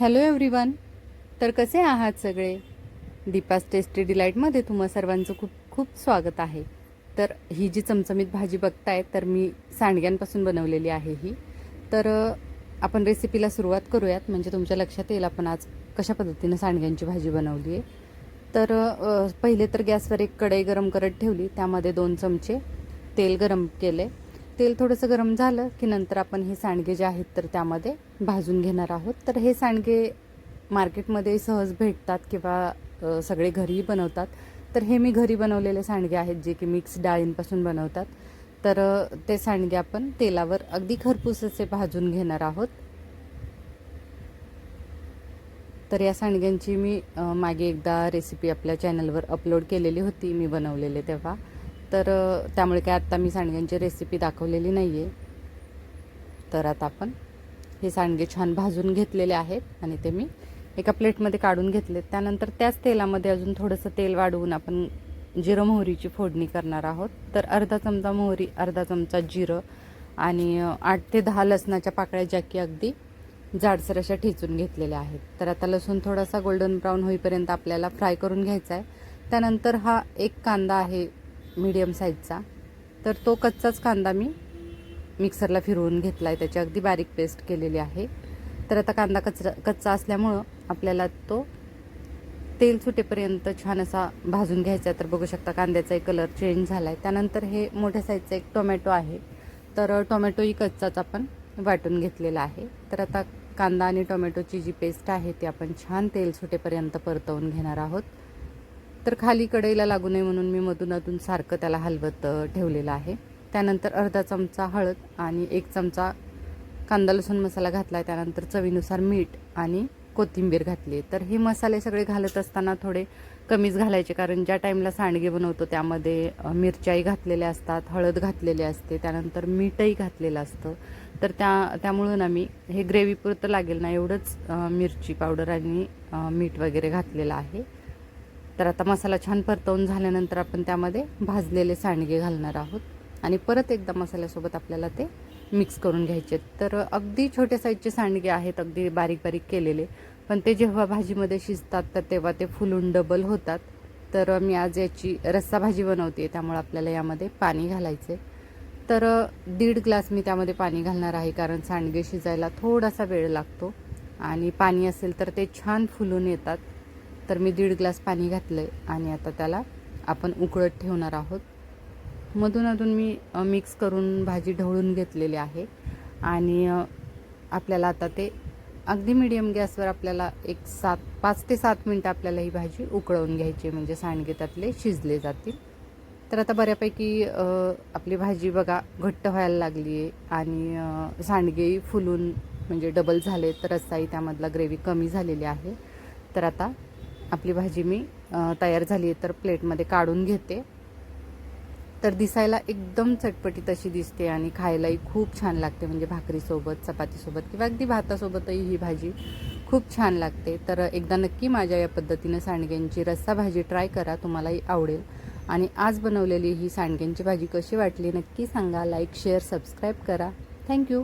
Hello everyone. तर कसे आहात सगळे? दीपास टेस्टी डिलाईटमध्ये तुम्हा सर्वांचं खूप खूप स्वागत आहे. तर ही जी चमचमीत भाजी बघताय तर मी सांडग्यांपासून बनवलेली आहे ही. तर आपण रेसिपीला सुरुवात करूयात, म्हणजे तुमच्या लक्षात येईल आपण आज कशा पद्धतीने सांडग्यांची भाजी बनवली आहे. तर पहिले तर गॅसवर एक कढई गरम करत ठेवली, त्यामध्ये 2 चमचे तेल गरम केले. तेल थोडंसं गरम झालं की नंतर आपण हे सांडगे जे आहेत तर त्यामध्ये भाजून घेणार आहोत. तर हे सांडगे मार्केटमध्ये सहज भेटतात किंवा सगळे घरीही बनवतात. तर हे मी घरी बनवलेले सांडगे आहेत जे की मिक्स डाळींपासून बनवतात. तर ते सांडगे आपण तेलावर अगदी खरपूस असे भाजून घेणार आहोत. तर या सांडग्यांची मी मागे एकदा रेसिपी आपल्या चॅनलवर अपलोड केलेली होती, मी बनवलेले तेव्हा. तर त्यामुळे काय आत्ता मी सांडग्यांची रेसिपी दाखवलेली नाही आहे. तर आता आपण हे सांडगे छान भाजून घेतलेले आहेत आणि ते मी एका प्लेटमध्ये काढून घेतले. त्यानंतर त्याच तेलामध्ये अजून थोडंसं तेल वाढवून आपण जिरं मोहरीची फोडणी करणार आहोत. तर अर्धा चमचा मोहरी, अर्धा चमचा जिरं आणि 8 ते 10 लसणाच्या पाकळ्या ज्या की अगदी जाडसर अशा ठेचून घेतलेल्या आहेत. तर आता लसूण थोडासा गोल्डन ब्राऊन होईपर्यंत आपल्याला फ्राय करून घ्यायचा आहे. त्यानंतर हा एक कांदा आहे मीडियम साईजचा, तर तो कच्चाच कांदा मी मिक्सरला फिरवून घेतला आहे, त्याची अगदी बारीक पेस्ट केलेली आहे. तर आता कांदा कच्चा असल्यामुळं आपल्याला तो तेल सुटेपर्यंत छान असा भाजून घ्यायचा आहे. तर बघू शकता कांद्याचा एक कलर चेंज झाला आहे. त्यानंतर हे मोठ्या साईजचा एक टोमॅटो आहे, तर टोमॅटोही कच्चाच आपण वाटून घेतलेला आहे. तर आता कांदा आणि टोमॅटोची जी पेस्ट आहे ती आपण छान तेल सुटेपर्यंत परतवून घेणार आहोत. तर खाली कढईला लागू नये म्हणून मी मधून सारखं त्याला हलवत ठेवलेलं आहे. त्यानंतर अर्धा चमचा हळद आणि 1 चमचा कांदा लसूण मसाला घातला आहे. त्यानंतर चवीनुसार मीठ आणि कोथिंबीर घातली. तर हे मसाले सगळे घालत असताना थोडे कमीच घालायचे, कारण ज्या टाईमला सांडगे बनवतो त्यामध्ये मिरच्याही घातलेल्या असतात, हळद घातलेली असते, त्यानंतर मीठही घातलेलं असतं. तर त्यामुळं ना मी हे ग्रेव्हीपुरतं लागेल ना एवढंच मिरची पावडर आणि मीठ वगैरे घातलेलं आहे. तर आता मसाला छान परतवून झाल्यानंतर आपण त्यामध्ये भाजलेले सांडगे घालणार आहोत आणि परत एकदा मसाल्यासोबत आपल्याला ते मिक्स करून घ्यायचे. तर अगदी छोट्या साईजचे सांडगे आहेत, अगदी बारीक बारीक केलेले, पण ते जेव्हा भाजीमध्ये शिजतात तर तेव्हा ते फुलून डबल होतात. तर मी आज याची रस्सा भाजी बनवते, त्यामुळे आपल्याला यामध्ये पाणी घालायचे. तर 1.5 ग्लास मी त्यामध्ये पाणी घालणार आहे, कारण सांडगे शिजायला थोडासा वेळ लागतो आणि पाणी असेल तर ते छान फुलून येतात. तर मी 1.5 ग्लास पाणी घातलं आहे आणि आता त्याला आपण उकळत ठेवणार आहोत. मधून मी मिक्स करून भाजी ढवळून घेतलेली आहे आणि आपल्याला आता ते अगदी मीडियम गॅसवर आपल्याला 5 ते 7 मिनटं आपल्याला ही भाजी उकळवून घ्यायची, म्हणजे सांडगे त्यातले शिजले जातील. तर आता बऱ्यापैकी आपली भाजी बघा घट्ट व्हायला लागली आहे आणि सांडगेही फुलून म्हणजे डबल झाले, तर रस्साही त्यामधला ग्रेव्ही कमी झालेली आहे. तर आता आपली भाजी मी तयार झाली आहे, तर प्लेटमध्ये काढून घेते. तर दिसायला एकदम चटपटीत अशी दिसते आणि खायलाही खूप छान लागते, म्हणजे भाकरीसोबत, चपातीसोबत किंवा अगदी भातासोबतही ही भाजी खूप छान लागते. तर एकदा नक्की माझ्या या पद्धतीनं सांडग्यांची रस्सा भाजी ट्राय करा, तुम्हालाही आवडेल. आणि आज बनवलेली ही सांडग्यांची भाजी कशी वाटली नक्की सांगा. लाईक, शेअर, सबस्क्राईब करा. थँक्यू.